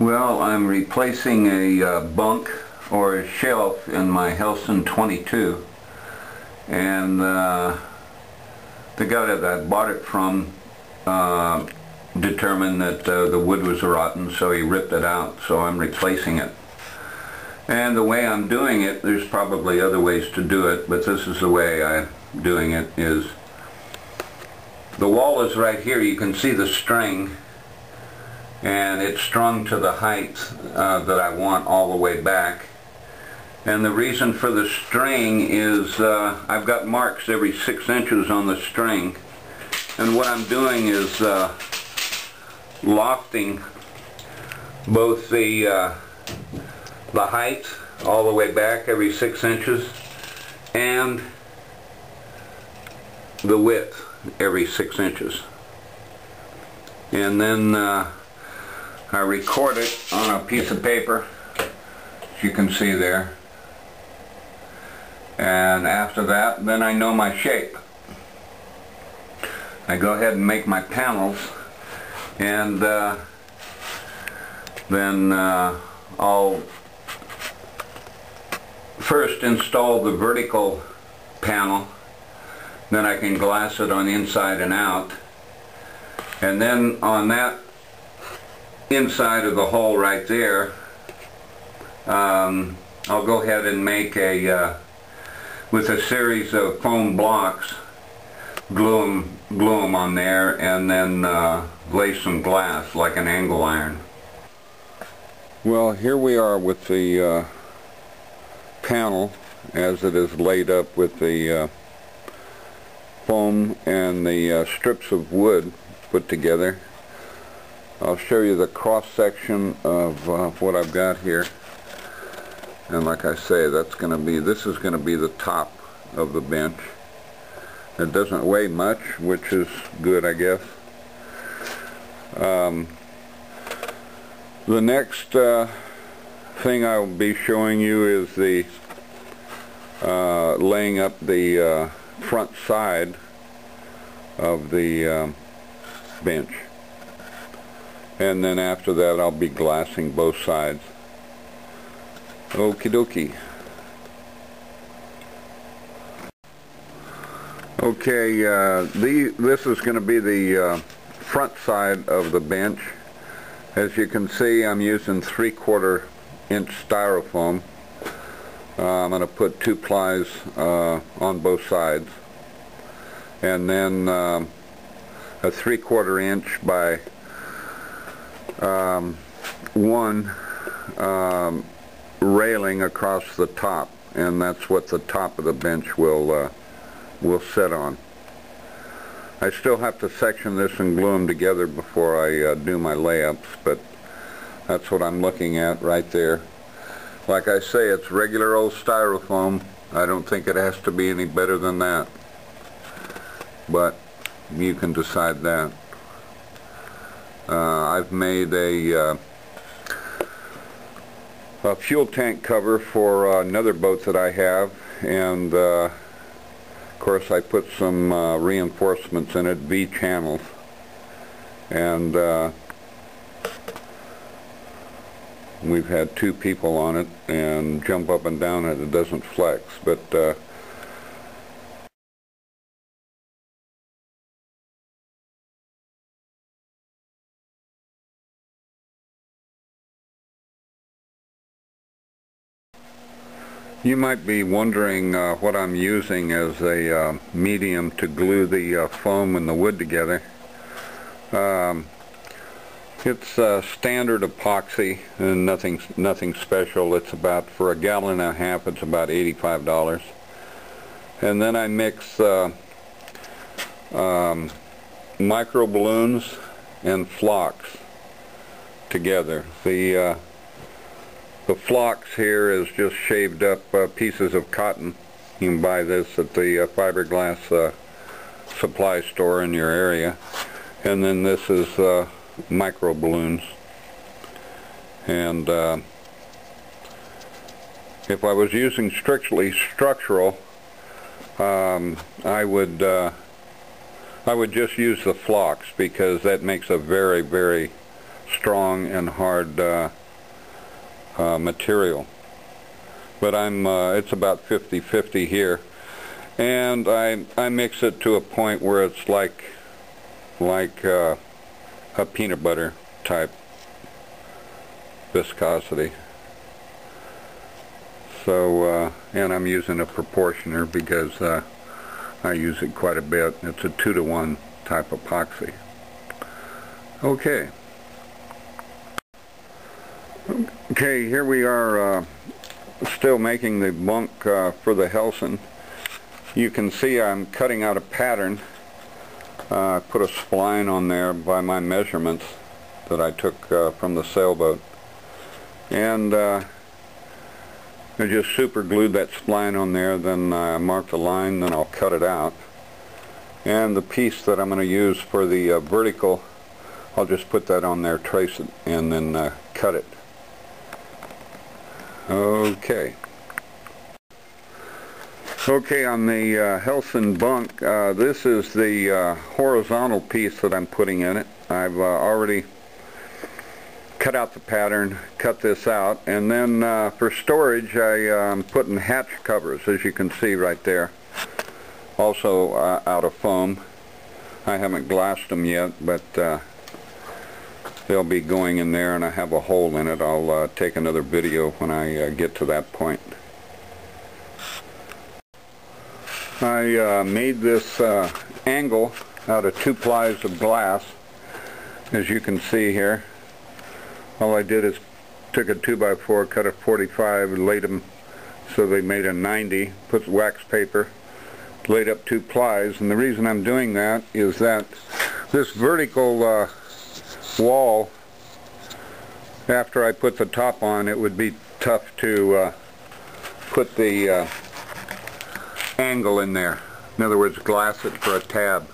Well, I'm replacing a bunk or a shelf in my Helsen 22, and the guy that I bought it from determined that the wood was rotten, so he ripped it out, so I'm replacing it. And the way I'm doing it, there's probably other ways to do it, but this is the way I'm doing it, is the wall is right here. You can see the string, and it's strung to the height that I want all the way back. And the reason for the string is I've got marks every 6 inches on the string, and what I'm doing is lofting both the height all the way back every 6 inches and the width every 6 inches. And then I record it on a piece of paper, as you can see there, and after that, then I know my shape. I go ahead and make my panels, and then I'll first install the vertical panel, then I can glass it on the inside and out, and then on that inside of the hole right there, I'll go ahead and make with a series of foam blocks, glue them on there, and then lay some glass like an angle iron. Well, here we are with the panel as it is laid up with the foam and the strips of wood put together. I'll show you the cross section of what I've got here, and like I say, this is going to be the top of the bench. It doesn't weigh much, which is good, I guess. The next thing I'll be showing you is the laying up the front side of the bench, and then after that I'll be glassing both sides. Okie dokie. Okay, this is going to be the front side of the bench. As you can see, I'm using 3/4 inch styrofoam. I'm going to put 2 plies on both sides, and then a 3/4 inch by 1 railing across the top, and that's what the top of the bench will sit on. I still have to section this and glue them together before I do my layups, but that's what I'm looking at right there. Like I say, it's regular old styrofoam. I don't think it has to be any better than that, but you can decide that. I've made a fuel tank cover for another boat that I have, and of course I put some reinforcements in it, V channels, and we've had 2 people on it and jump up and down it. It doesn't flex, but you might be wondering what I'm using as a medium to glue the foam and the wood together. It's standard epoxy and nothing special. It's about, for a gallon and a half, it's about $85. And then I mix micro balloons and flocks together. The flocks here is just shaved up pieces of cotton. You can buy this at the fiberglass supply store in your area. And then this is micro balloons. And if I was using strictly structural, I would just use the flocks, because that makes a very, very strong and hard material. But it's about 50-50 here, and I mix it to a point where it's like a peanut butter type viscosity. So and I'm using a proportioner because I use it quite a bit. It's a 2-to-1 type epoxy. Okay, here we are still making the bunk for the helsen. You can see I'm cutting out a pattern. I put a spline on there by my measurements that I took from the sailboat, and I just super glued that spline on there. Then I mark the line, then I'll cut it out, and the piece that I'm going to use for the vertical, I'll just put that on there, trace it, and then cut it. Okay, on the helsen bunk, this is the horizontal piece that I'm putting in it. I've already cut out the pattern, cut this out, and then for storage I'm putting hatch covers, as you can see right there, also out of foam. I haven't glassed them yet, but they'll be going in there, and I have a hole in it. I'll take another video when I get to that point. I made this angle out of 2 plies of glass, as you can see here. All I did is took a 2x4, cut a 45, laid them so they made a 90, put wax paper, laid up 2 plies, and the reason I'm doing that is that this vertical wall, after I put the top on, it would be tough to put the angle in there. In other words, glass it for a tab.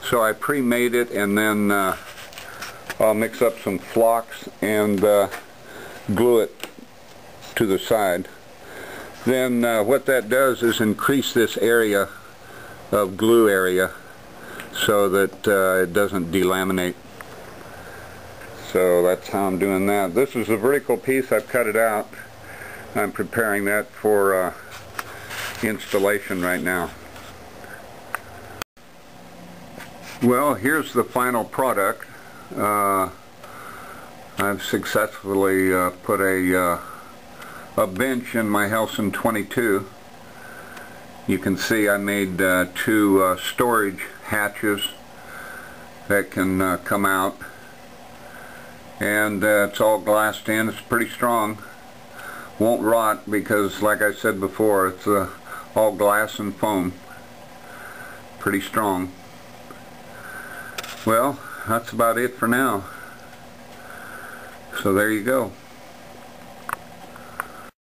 So I pre-made it, and then I'll mix up some flocks and glue it to the side. Then what that does is increase this area of glue area so that it doesn't delaminate. So that's how I'm doing that. This is a vertical piece. I've cut it out. I'm preparing that for installation right now. Well, here's the final product. I've successfully put a bench in my helsen 22. You can see I made 2 storage hatches that can come out, and it's all glassed in. It's pretty strong. Won't rot because, like I said before, it's all glass and foam. Pretty strong. Well, that's about it for now. So there you go.